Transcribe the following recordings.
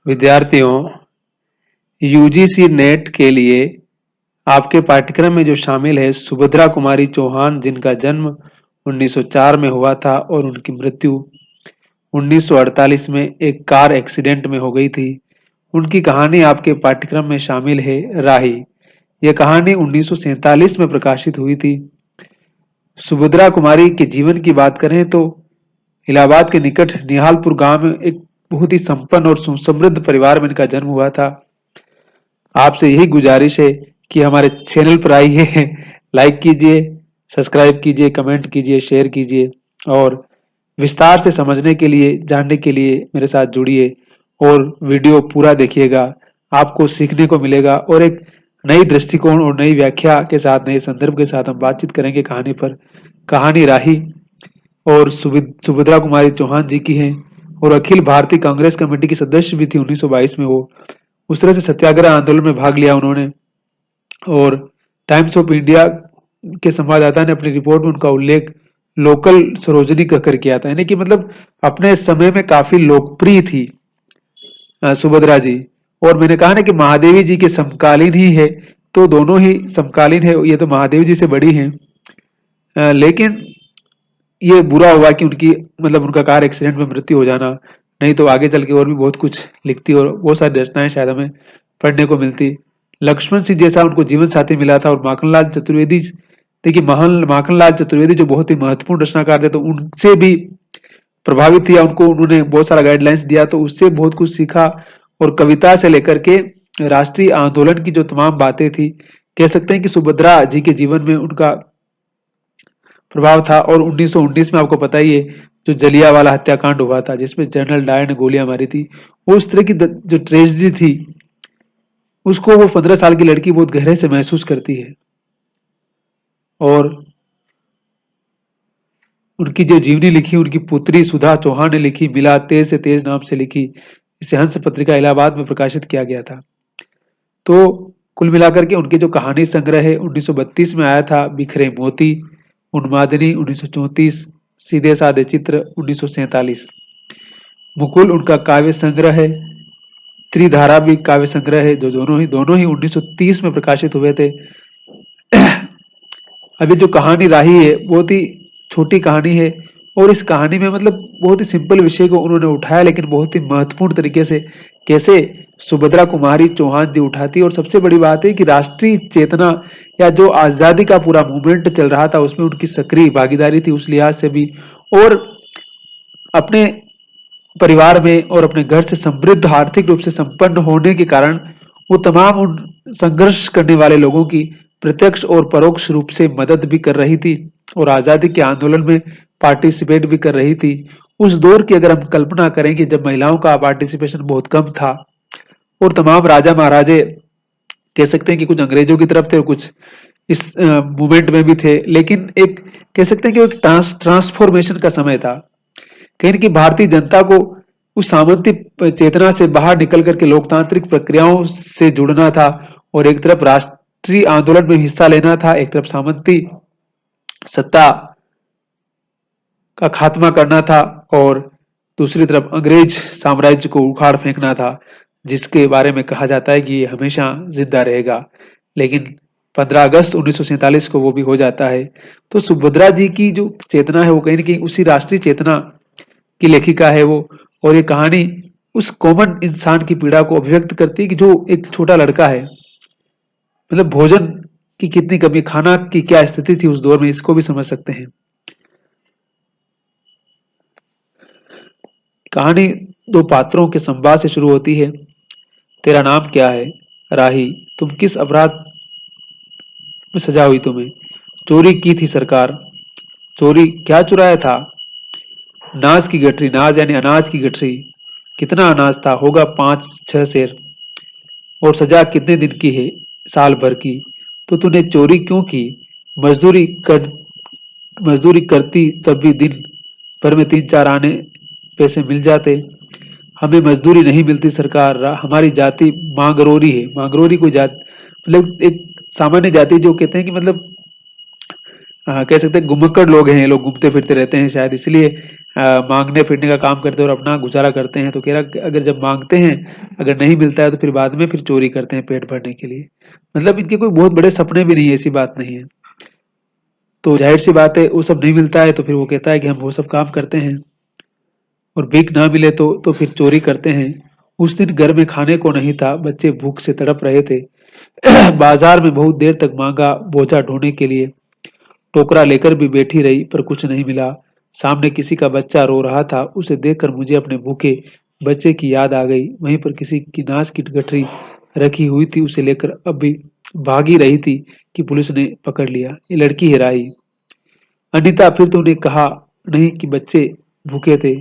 विद्यार्थियों, UGC net के लिए आपके पाठ्यक्रम में जो शामिल है सुभद्रा कुमारी चौहान, जिनका जन्म 1904 में हुआ था और उनकी मृत्यु 1948 में एक कार एक्सीडेंट में हो गई थी। उनकी कहानी आपके पाठ्यक्रम में शामिल है राही। यह कहानी 1947 में प्रकाशित हुई थी। सुभद्रा कुमारी के जीवन की बात करें तो इलाहाबाद के निकट निहालपुर गांव में एक बहुत ही संपन्न और सुसमृद्ध परिवार में इनका जन्म हुआ था। आपसे यही गुजारिश है कि हमारे चैनल पर आइए, लाइक कीजिए, सब्सक्राइब कीजिए, कमेंट कीजिए, शेयर कीजिए और विस्तार से समझने के लिए, जानने के लिए मेरे साथ जुड़िए और वीडियो पूरा देखिएगा। आपको सीखने को मिलेगा और एक नई दृष्टिकोण और नई व्याख्या के साथ, नए संदर्भ के साथ हम बातचीत करेंगे कहानी पर। कहानी राही और सुभद्रा कुमारी चौहान जी की है और अखिल भारतीय कांग्रेस कमेटी की सदस्य भी थी 1922 में वो। उस तरह से सत्याग्रह आंदोलन में भाग लिया उन्होंने और टाइम्स ऑफ इंडिया के संवाददाता ने अपनी रिपोर्ट में उनका उल्लेख लोकल सरोजनी कहकर किया था, यानी कि मतलब अपने समय में काफी लोकप्रिय थी सुभद्रा जी। और मैंने कहा ना कि महादेवी जी के समकालीन ही है, तो दोनों ही समकालीन है। ये तो महादेवी जी से बड़ी हैं, लेकिन ये बुरा हुआ कि उनकी मतलब उनका कार एक्सीडेंट में मृत्यु हो जाना, नहीं तो आगे चल के और भी बहुत कुछ लिखती और बहुत सारी रचनाएं शायद हमें पढ़ने को मिलती। लक्ष्मण सिंह जैसा उनको जीवन साथी मिला था और माखनलाल चतुर्वेदी, देखिए माखनलाल चतुर्वेदी जो बहुत ही महत्वपूर्ण रचनाकार थे, तो उनसे भी प्रभावित किया, उनको उन्होंने बहुत सारा गाइडलाइंस दिया, तो उससे बहुत कुछ सीखा। और कविता से लेकर के राष्ट्रीय आंदोलन की जो तमाम बातें थी, कह सकते हैं कि सुभद्रा जी के जीवन में उनका प्रभाव था। और 1919 में आपको पता ही है जो जलियांवाला हत्याकांड हुआ था, जिसमें जनरल डायर ने गोलियां मारी थी, वो उस तरह की जो ट्रेजेडी थी, उसको वो 15 साल की लड़की बहुत गहरे से महसूस करती है। और उनकी जो जीवनी लिखी उनकी पुत्री सुधा चौहान ने लिखी, मिला तेज से तेज नाम से लिखी। इसे हंस पत्रिका इलाहाबाद में प्रकाशित किया गया था। तो कुल मिलाकर के उनके जो कहानी संग्रह है 1932 में आया था, बिखरे मोती, उन्मादिनी 1934, सीधे साधे चित्र 1947। मुकुल उनका काव्य संग्रह है। त्रिधारा भी काव्य संग्रह है, जो दोनों ही 1930 में प्रकाशित हुए थे। अभी जो कहानी राही है बहुत ही छोटी कहानी है और इस कहानी में मतलब बहुत ही सिंपल विषय को उन्होंने उठाया, लेकिन बहुत ही महत्वपूर्ण तरीके से कैसे सुभद्रा कुमारी चौहान जी उठाती। और सबसे बड़ी बात है कि राष्ट्रीय चेतना या जो आजादी का पूरा मूवमेंट चल रहा था उसमें उनकी सक्रिय भागीदारी थी उस लिहाज से भी। और अपने परिवार में और अपने घर से समृद्ध, आर्थिक रूप से संपन्न होने के कारण वो तमाम उन संघर्ष करने वाले लोगों की प्रत्यक्ष और परोक्ष रूप से मदद भी कर रही थी और आजादी के आंदोलन में पार्टिसिपेट भी कर रही थी। उस दौर की अगर हम कल्पना करें कि जब महिलाओं का पार्टिसिपेशन बहुत कम था और तमाम राजा महाराजे कह सकते हैं कि कुछ अंग्रेजों की तरफ थे और कुछ इस मूवमेंट में भी थे, लेकिन एक कह सकते हैं कि एक ट्रांसफॉर्मेशन का समय था। कहीं कि भारतीय जनता को उस सामंती चेतना से बाहर निकल करके लोकतांत्रिक प्रक्रियाओं से जुड़ना था और एक तरफ राष्ट्रीय आंदोलन में हिस्सा लेना था, एक तरफ सामंती सत्ता का खात्मा करना था और दूसरी तरफ अंग्रेज साम्राज्य को उखाड़ फेंकना था, जिसके बारे में कहा जाता है कि ये हमेशा जिंदा रहेगा। लेकिन 15 अगस्त 1947 को वो भी हो जाता है। तो सुभद्रा जी की जो चेतना है वो कहीं ना कहीं उसी राष्ट्रीय चेतना की लेखिका है वो। और ये कहानी उस कॉमन इंसान की पीड़ा को अभिव्यक्त करती है कि जो एक छोटा लड़का है, मतलब भोजन की कितनी कमी, खाना की क्या स्थिति थी उस दौर में, इसको भी समझ सकते हैं। कहानी दो पात्रों के संवाद से शुरू होती है। तेरा नाम क्या है? राही। तुम किस अपराध में सजा हुई तुम्हें? चोरी की थी सरकार। चोरी क्या चुराया था? नाज की गठरी। नाज यानी अनाज की गठरी। कितना अनाज था? होगा 5-6 सेर। और सजा कितने दिन की है? साल भर की। तो तूने चोरी क्यों की? मजदूरी कर मजदूरी करती तब भी दिन भर में 3-4 आने पैसे मिल जाते। हमें मजदूरी नहीं मिलती सरकार। हमारी जाति मांगरोरी है। मांगरोरी कोई जात मतलब एक सामान्य जाति जो कहते हैं कि मतलब कह सकते हैं घुमक्कड़ लोग हैं, ये लोग घूमते फिरते रहते हैं, शायद इसलिए मांगने फिरने का काम करते हैं और अपना गुजारा करते हैं। तो कह रहा कि अगर जब मांगते हैं, अगर नहीं मिलता है तो फिर बाद में फिर चोरी करते हैं पेट भरने के लिए। मतलब इनके कोई बहुत बड़े सपने भी नहीं है, ऐसी बात नहीं है। तो जाहिर सी बात है, वो सब नहीं मिलता है तो फिर वो कहता है कि हम वो सब काम करते हैं, और भीख ना मिले तो फिर चोरी करते हैं। उस दिन घर में खाने को नहीं था, बच्चे भूख से तड़प रहे थे। बाजार में बहुत देर तक मांगा बोझा ढोने के लिए, टोकरा लेकर भी बैठी रही पर कुछ नहीं मिला। सामने किसी का बच्चा रो रहा था, उसे देखकर मुझे अपने भूखे बच्चे की याद आ गई। वहीं पर किसी की नाश की गठरी रखी हुई थी, उसे लेकर अब भी भागी रही थी कि पुलिस ने पकड़ लिया। ये लड़की है राही। अनीता, फिर तूने कहा नहीं कि बच्चे भूखे थे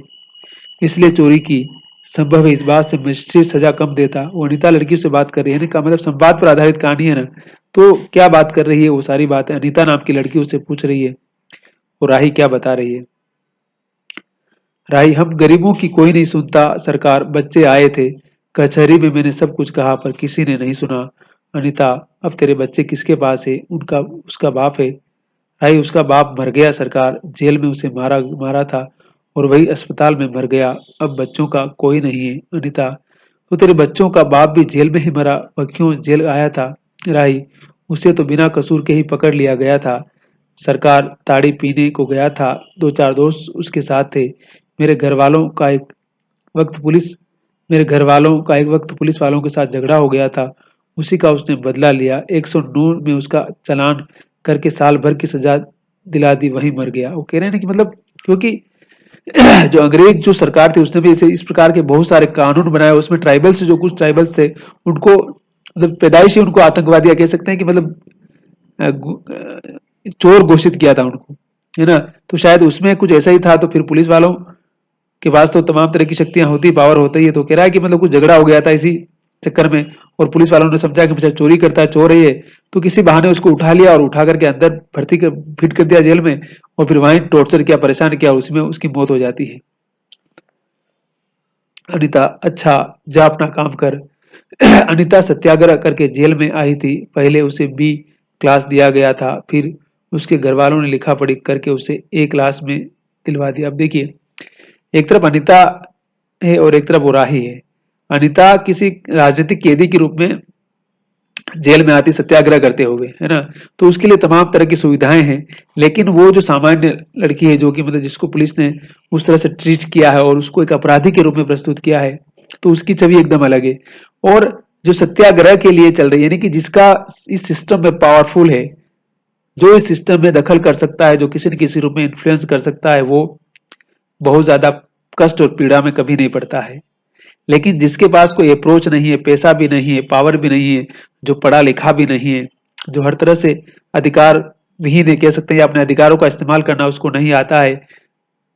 इसलिए चोरी की। संभव है इस बात से मजिस्ट्रेट सजा कम देता। वो अनीता लड़की से बात कर रही है ना, का मतलब संवाद पर आधारित कहानी है ना। तो क्या बात कर रही है, वो सारी बात है अनीता नाम की लड़की उससे पूछ रही है। और राही क्या बता रही है? राही, हम गरीबों की कोई नहीं सुनता सरकार, बच्चे आए थे कचहरी में, मैंने सब कुछ कहा पर किसी ने नहीं सुना। अनीता, अब तेरे बच्चे किसके पास है? उनका उसका बाप है। भाई, उसका बाप मर गया सरकार, जेल में उसे मारा मारा था और वही अस्पताल में मर गया। अब बच्चों का कोई नहीं है। अनीता, तो तेरे बच्चों का बाप भी जेल में ही मरा, वह क्यों जेल आया था? राही, उसे तो बिना कसूर के ही पकड़ लिया गया था सरकार, ताड़ी पीने को गया था, दो चार दोस्त उसके साथ थे। मेरे घर वालों का एक वक्त पुलिस मेरे घर वालों का एक वक्त पुलिस वालों के साथ झगड़ा हो गया था, उसी का उसने बदला लिया। 109 में उसका चालान करके साल भर की सजा दिला दी, वहीं मर गया। वो कह रहे हैं ना कि मतलब, क्योंकि जो अंग्रेज जो सरकार थी उसने भी ऐसे इस प्रकार के बहुत सारे कानून बनाए, उसमें ट्राइबल्स, जो कुछ ट्राइबल्स थे उनको मतलब पैदाइश ही उनको आतंकवादी कह सकते हैं कि मतलब चोर घोषित किया था उनको, है ना। तो शायद उसमें कुछ ऐसा ही था। तो फिर पुलिस वालों के पास तो तमाम तरह की शक्तियां होती, पावर होता ही है। तो कह रहा है कि मतलब कुछ झगड़ा हो गया था इसी चक्कर में, और पुलिस वालों ने समझा कि बेचारा चोरी करता है, चोर है ये, तो किसी बहाने उसको उठा लिया और उठा करके अंदर फिट कर दिया जेल में, और फिर वहीं टॉर्चर किया, परेशान किया, उसमें उसकी मौत हो जाती है। अनीता, अच्छा, जा अपना काम कर। अनीता सत्याग्रह करके जेल में आई थी। पहले उसे बी क्लास दिया गया था, फिर उसके घर वालों ने लिखा पढ़ी करके उसे ए क्लास में दिलवा दिया। अब देखिए, एक तरफ अनीता है और एक तरफ वो राही है। अनीता किसी राजनीतिक कैदी के रूप में जेल में आती सत्याग्रह करते हुए, है ना। तो उसके लिए तमाम तरह की सुविधाएं हैं। लेकिन वो जो सामान्य लड़की है, जो कि मतलब जिसको पुलिस ने उस तरह से ट्रीट किया है और उसको एक अपराधी के रूप में प्रस्तुत किया है, तो उसकी छवि एकदम अलग है। और जो सत्याग्रह के लिए चल रही है, यानी कि जिसका इस सिस्टम में पावरफुल है, जो इस सिस्टम में दखल कर सकता है, जो किसी न किसी रूप में इन्फ्लुएंस कर सकता है, वो बहुत ज्यादा कष्ट और पीड़ा में कभी नहीं पड़ता है। लेकिन जिसके पास कोई अप्रोच नहीं है, पैसा भी नहीं है, पावर भी नहीं है, जो पढ़ा लिखा भी नहीं है, जो हर तरह से अधिकार विहीन है, कह सकते हैं, अपने अधिकारों का इस्तेमाल करना उसको नहीं आता है,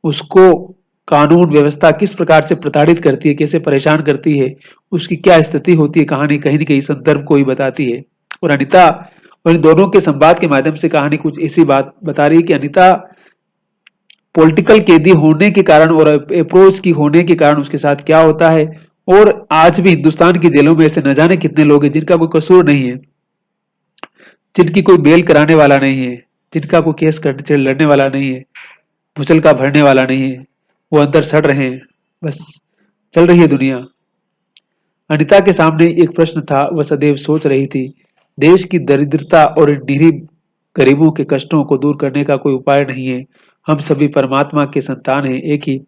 उसको कानून व्यवस्था किस प्रकार से प्रताड़ित करती है, कैसे परेशान करती है, उसकी क्या स्थिति होती है, कहानी कहीं न कहीं संदर्भ को ही बताती है। और अनिता और इन दोनों के संवाद के माध्यम से कहानी कुछ ऐसी बात बता रही है कि अनिता पॉलिटिकल कैदी होने के कारण और अप्रोच की होने के कारण उसके साथ क्या होता है। और आज भी हिंदुस्तान की जेलों में ऐसे न जाने कितने लोग हैं जिनका कोई कसूर नहीं है, जिनकी कोई बेल कराने वाला नहीं है, जिनका कोई केस लड़ने वाला नहीं है, मुचलका भरने वाला नहीं है, वो अंदर सड़ रहे हैं। बस चल रही है दुनिया। अनिता के सामने एक प्रश्न था, वह सदैव सोच रही थी। देश की दरिद्रता और निरीह गरीबों के कष्टों को दूर करने का कोई उपाय नहीं है। हम सभी परमात्मा के संतान हैं, एक ही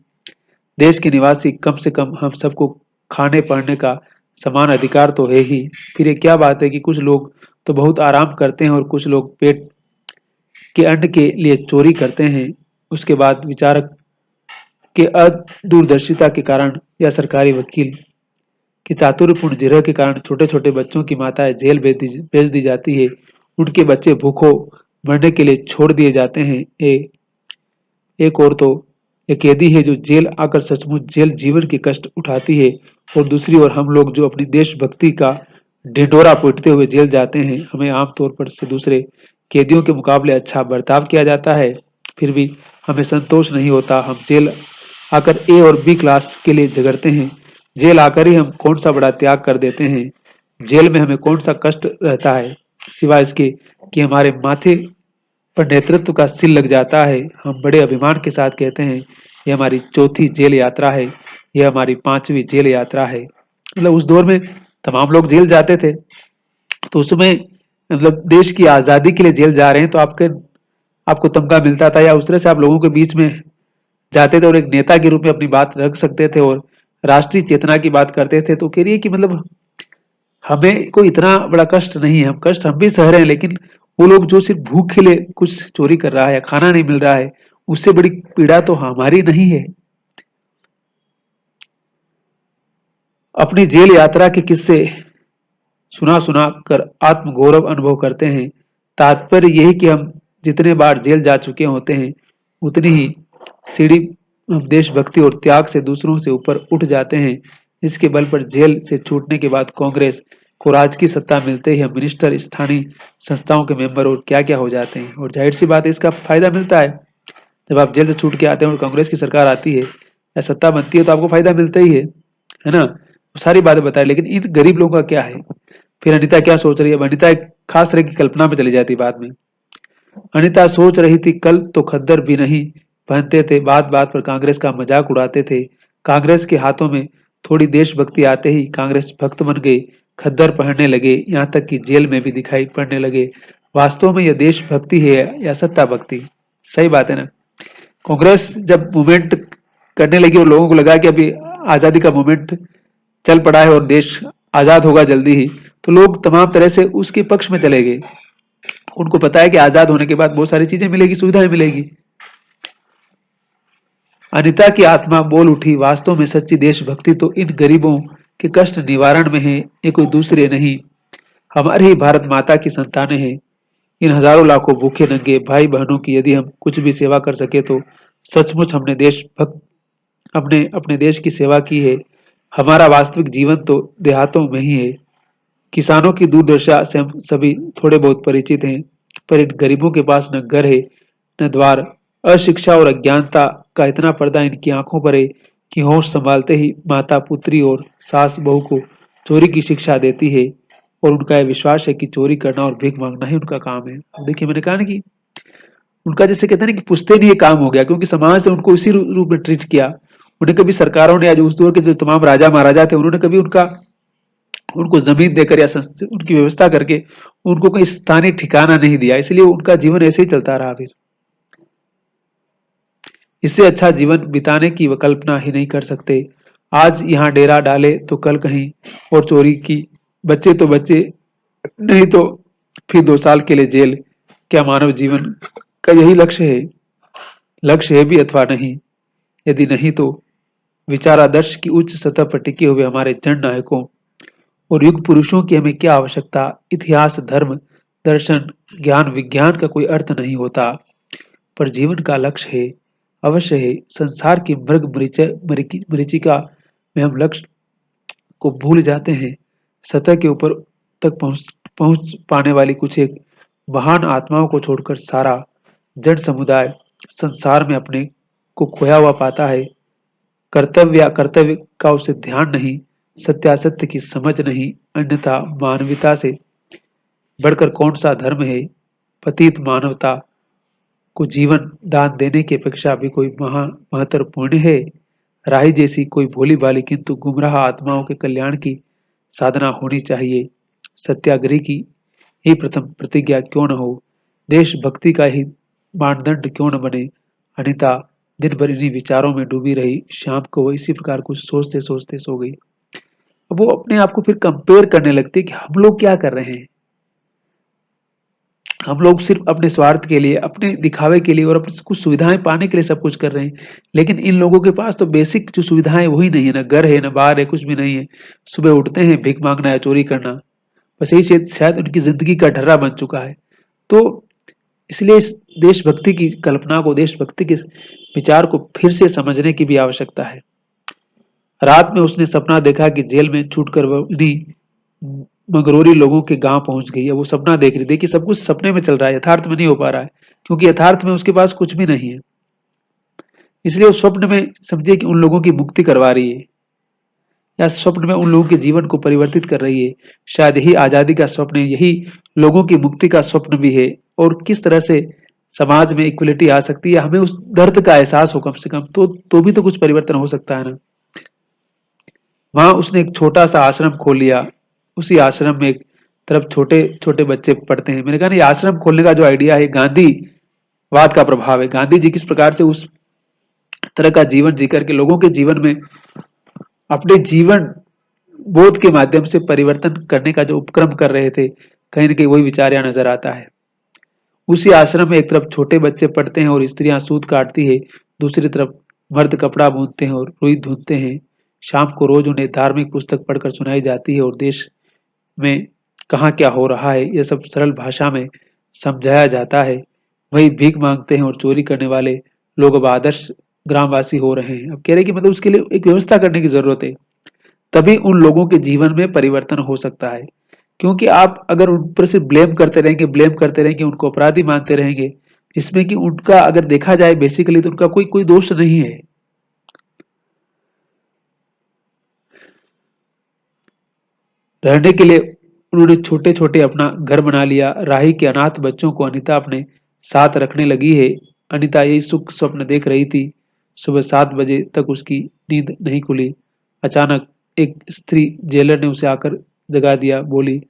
देश के निवासी, कम से कम हम सबको खाने पढ़ने का समान अधिकार तो है ही। फिर ये क्या बात है कि कुछ लोग तो बहुत आराम करते हैं और कुछ लोग पेट के अन्न के लिए चोरी करते हैं। उसके बाद विचारक के अदूरदर्शिता के कारण या सरकारी वकील की चातुर्यपूर्ण जिरह के कारण छोटे छोटे बच्चों की माताएं जेल भेज दी जाती है। उनके बच्चे भूखों मरने के लिए छोड़ दिए जाते हैं। एक और तो एक कैदी है जो जेल आकर सचमुच जेल जीवन के कष्ट उठाती है, और दूसरी ओर हम लोग जो अपनी देशभक्ति का ढिंढोरा पीटते हुए जेल जाते हैं। हमें आमतौर पर से दूसरे कैदियों के मुकाबले अच्छा बर्ताव किया जाता है, फिर भी हमें संतोष नहीं होता। हम जेल आकर ए और बी क्लास के लिए झगड़ते हैं। जेल आकर ही हम कौन सा बड़ा त्याग कर देते हैं। जेल में हमें कौन सा कष्ट रहता है सिवाय इसके कि हमारे माथे पर नेतृत्व का सिल लग जाता है। हम बड़े अभिमान के साथ कहते हैं, ये हमारी चौथी जेल यात्रा है, ये हमारी 5वीं जेल यात्रा है। मतलब उस दौर में तमाम लोग जेल जाते थे, तो उसमें मतलब देश की आजादी के लिए जेल जा रहे हैं तो आपको तमगा मिलता था, या उस तरह से आप लोगों के बीच में जाते थे और एक नेता के रूप में अपनी बात रख सकते थे और राष्ट्रीय चेतना की बात करते थे। तो कह रही है कि मतलब हमें कोई इतना बड़ा कष्ट नहीं है, हम कष्ट हम भी सह रहे हैं, लेकिन वो लोग जो सिर्फ भूख के लिए कुछ चोरी कर रहा है या खाना नहीं मिल रहा है, उससे बड़ी पीड़ा तो हमारी नहीं है। अपनी जेल यात्रा के किस्से सुना सुना कर आत्मगौरव अनुभव करते हैं। तात्पर्य यही कि हम जितने बार जेल जा चुके होते हैं, उतनी ही सीढ़ी हम देशभक्ति और त्याग से दूसरों से ऊपर उठ जाते हैं। इसके बल पर जेल से छूटने के बाद कांग्रेस को राज की सत्ता मिलते ही हम मिनिस्टर, स्थानीय संस्थाओं के मेंबर और क्या क्या हो जाते हैं। और जाहिर सी बात है, इसका फायदा मिलता है। जब आप जेल से छूट के आते हैं और कांग्रेस की सरकार आती है या सत्ता बनती है, तो आपको फायदा मिलता ही है ना। सारी बातें बताए, लेकिन इन गरीब लोगों का क्या है। फिर अनिता क्या सोच रही है। अनिता एक खास तरह की कल्पना में चली जाती बाद में। अनिता सोच रही थी, कल तो खद्दर भी नहीं पहनते थे, बात बात पर कांग्रेस का मजाक उड़ाते थे। कांग्रेस के हाथों में थोड़ी देशभक्ति आते ही कांग्रेस भक्त बन गए, खद्दर पहनने लगे, यहाँ तक कि जेल में भी दिखाई पड़ने लगे। वास्तव में यह देशभक्ति है या सत्ता भक्ति? सही बात है ना। कांग्रेस जब मूवमेंट करने लगी और लोगों को लगा कि अभी आजादी का मूवमेंट चल पड़ा है और देश आजाद होगा जल्दी ही, तो लोग तमाम तरह से उसके पक्ष में चले गए। उनको पता है कि आजाद होने के बाद बहुत सारी चीजें मिलेगी, सुविधाएं मिलेगी। अनिता की आत्मा बोल उठी, वास्तव में सच्ची देशभक्ति तो इन गरीबों के कष्ट निवारण में है, ये कोई दूसरे नहीं, हमारे ही भारत माता की संतानें हैं। इन हजारों लाखों भूखे नंगे भाई बहनों की यदि हम कुछ भी सेवा कर सके तो सचमुच हमने देशभक्त अपने अपने देश की सेवा की है। हमारा वास्तविक जीवन तो देहातों में ही है। किसानों की दुर्दशा से हम सभी थोड़े बहुत परिचित हैं, पर इन गरीबों के पास न घर है न द्वार। अशिक्षा और अज्ञानता का इतना पर्दा इनकी आंखों पर है कि होश संभालते ही माता पुत्री और सास बहू को चोरी की शिक्षा देती है, और उनका यह विश्वास है कि चोरी करना और भीख मांगना ही उनका काम है। देखिए, मैंने कहा ना कि उनका जैसे कहते हैं ना कि पुश्ते नहीं ये काम हो गया, क्योंकि समाज ने उनको इसी रूप में ट्रीट किया। उन्हें कभी सरकारों ने, आज उस दौर के जो तमाम राजा महाराजा थे, उन्होंने कभी उनको जमीन देकर या उनकी व्यवस्था करके उनको कोई स्थानीय ठिकाना नहीं दिया, इसलिए उनका जीवन ऐसे ही चलता रहा। फिर इससे अच्छा जीवन बिताने की कल्पना ही नहीं कर सकते। आज यहाँ डेरा डाले तो कल कहीं और चोरी की, बच्चे तो बच्चे, नहीं तो फिर 2 साल के लिए जेल। क्या मानव जीवन का यही लक्ष्य है? लक्ष्य है भी अथवा नहीं? यदि नहीं तो विचार आदर्श की उच्च सतह पर टिके हुए हमारे जन नायकों और युग पुरुषों की हमें क्या आवश्यकता। इतिहास, धर्म, दर्शन, ज्ञान, विज्ञान का कोई अर्थ नहीं होता, पर जीवन का लक्ष्य है, अवश्य है। संसार की मृग मरीचिका में हम लक्ष्य को भूल जाते हैं। सतह के ऊपर तक पहुंच पाने वाली कुछ एक महान आत्माओं को छोड़कर सारा जन समुदाय संसार में अपने को खोया हुआ पाता है। कर्तव्य का उसे ध्यान नहीं, सत्यासत्य की समझ नहीं, अन्यथा मानवता से बढ़कर कौन सा धर्म है। पतित मानवता को जीवन दान देने की अपेक्षा भी कोई महत्तर पुण्य है। राही जैसी कोई भोली भाली किंतु गुमराह आत्माओं के कल्याण की साधना होनी चाहिए। सत्याग्रह की ही प्रथम प्रतिज्ञा क्यों न हो, देशभक्ति का ही मानदंड क्यों न बने। अनिता दिन भर इन्हीं विचारों में डूबी रही। शाम को वो इसी प्रकार कुछ सोचते सोचते सो गई। अब वो अपने आप को फिर कंपेयर करने लगती है कि हम लोग क्या कर रहे हैं। हम लोग सिर्फ अपने स्वार्थ के लिए, अपने दिखावे के लिए और अपनी कुछ सुविधाएं पाने के लिए सब कुछ कर रहे हैं, लेकिन इन लोगों के पास तो बेसिक जो सुविधाएं वही नहीं है, ना घर है, ना बाहर है, कुछ भी नहीं है। सुबह उठते हैं, भीख मांगना है, चोरी करना, बस यही शायद उनकी जिंदगी का ढर्रा बन चुका है। तो इसलिए इस देशभक्ति की कल्पना को, देशभक्ति के विचार को फिर से समझने की भी आवश्यकता है। रात में उसने सपना देखा कि जेल में छूटकर वह उन्हीं मगरोरी लोगों के गांव पहुंच गई है। वो सपना देख रही, देखिए सब कुछ सपने में चल रहा है, यथार्थ में नहीं हो पा रहा है, क्योंकि यथार्थ में उसके पास कुछ भी नहीं है। इसलिए उस स्वप्न में समझिए कि उन लोगों की मुक्ति करवा रही है, या स्वप्न में उन लोगों के जीवन को परिवर्तित कर रही है। शायद यही आजादी का स्वप्न है, यही लोगों की मुक्ति का स्वप्न भी है। और किस तरह से समाज में इक्वलिटी आ सकती है, हमें उस दर्द का एहसास हो कम से कम, तो भी तो कुछ परिवर्तन हो सकता है ना। वहां उसने एक छोटा सा आश्रम खोल लिया। उसी आश्रम में एक तरफ छोटे छोटे बच्चे पढ़ते हैं। मैंने कहा ना, ये आश्रम खोलने का जो आइडिया है गांधीवाद का प्रभाव है। गांधी जी किस प्रकार से उस तरह का जीवन जीकर के लोगों के जीवन में अपने जीवन बोध के माध्यम से परिवर्तन करने का जो उपक्रम कर रहे थे, कहीं ना कहीं वही विचार यहाँ नजर आता है। उसी आश्रम में एक तरफ छोटे बच्चे पढ़ते हैं और स्त्रियां सूत काटती है, दूसरी तरफ मर्द कपड़ा बुनते हैं और रुई धुनते हैं। शाम को रोज उन्हें धार्मिक पुस्तक पढ़कर सुनाई जाती है और देश में कहाँ क्या हो रहा है यह सब सरल भाषा में समझाया जाता है। वही भीख मांगते हैं और चोरी करने वाले लोग अब आदर्श ग्रामवासी हो रहे हैं। अब कह रहे हैं कि मतलब उसके लिए एक व्यवस्था करने की जरूरत है, तभी उन लोगों के जीवन में परिवर्तन हो सकता है। क्योंकि आप अगर उन पर सिर्फ ब्लेम करते रहेंगे, उनको अपराधी मानते रहेंगे, जिसमें कि उनका अगर देखा जाए बेसिकली तो उनका कोई कोई दोष नहीं है। रहने के लिए उन्होंने छोटे छोटे अपना घर बना लिया। राही के अनाथ बच्चों को अनिता अपने साथ रखने लगी है। अनिता यही सुख स्वप्न देख रही थी। सुबह 7 बजे तक उसकी नींद नहीं खुली। अचानक एक स्त्री जेलर ने उसे आकर जगा दिया। बोली,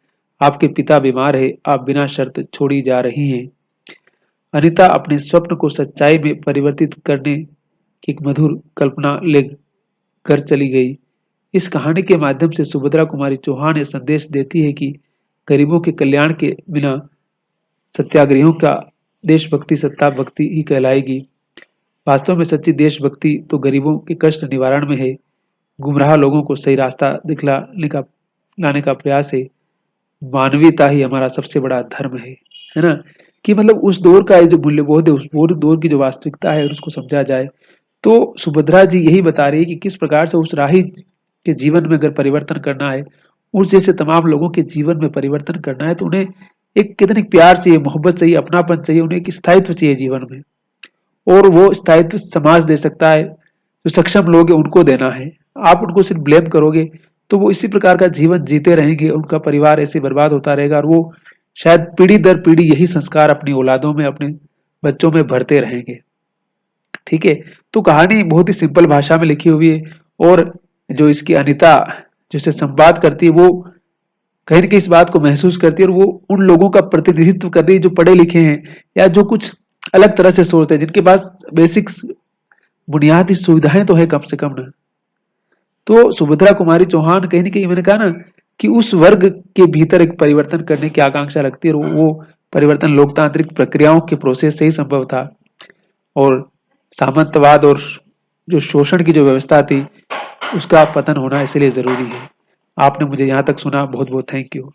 आपके पिता बीमार है, आप बिना शर्त छोड़ी जा रही हैं। अनिता अपने स्वप्न को सच्चाई में परिवर्तित करने की एक मधुर कल्पना ले घर चली गई। इस कहानी के माध्यम से सुभद्रा कुमारी चौहान ये संदेश देती है कि गरीबों के कल्याण के बिना सत्याग्रहियों का देशभक्ति सत्ता भक्ति ही कहलाएगी। वास्तव में सच्ची देशभक्ति तो गरीबों के कष्ट निवारण में है, गुमराह लोगों को सही रास्ता दिखलाने का लाने का प्रयास है। मानवीयता ही हमारा सबसे बड़ा धर्म है ना। कि मतलब उस दौर का जो मूल्यबोध है, उस दौर की जो वास्तविकता है, उसको समझा जाए। तो सुभद्रा जी यही बता रही है कि किस प्रकार से उस राही के जीवन में अगर परिवर्तन करना है, उस जैसे तमाम लोगों के जीवन में परिवर्तन करना है, तो उन्हें एक कितने प्यार चाहिए, मोहब्बत चाहिए, अपनापन चाहिए, उन्हें एक स्थायित्व चाहिए जीवन में। और वो स्थायित्व समाज दे सकता है, जो सक्षम लोग हैं उनको देना है। आप उनको सिर्फ ब्लेम करोगे तो वो इसी प्रकार का जीवन जीते रहेंगे, उनका परिवार ऐसे बर्बाद होता रहेगा और वो शायद पीढ़ी दर पीढ़ी यही संस्कार अपनी औलादों में, अपने बच्चों में भरते रहेंगे। ठीक है। तो कहानी बहुत ही सिंपल भाषा में लिखी हुई है, और जो इसकी अनिता जिससे संवाद करती है, वो कहीं ना कहीं इस बात को महसूस करती है, और वो उन लोगों का प्रतिनिधित्व कर रही है जो पढ़े लिखे हैं या जो कुछ अलग तरह से सोचते हैं, जिनके पास बेसिक बुनियादी सुविधाएं तो है कम से कम ना। तो सुभद्रा कुमारी चौहान कहीं ना कहीं, मैंने कहा ना कि उस वर्ग के भीतर एक परिवर्तन करने की आकांक्षा रखती है, और वो परिवर्तन लोकतांत्रिक प्रक्रियाओं के प्रोसेस से ही संभव था। और सामंतवाद और जो शोषण की जो व्यवस्था थी, उसका पतन होना इसलिए जरूरी है। आपने मुझे यहाँ तक सुना, बहुत बहुत थैंक यू।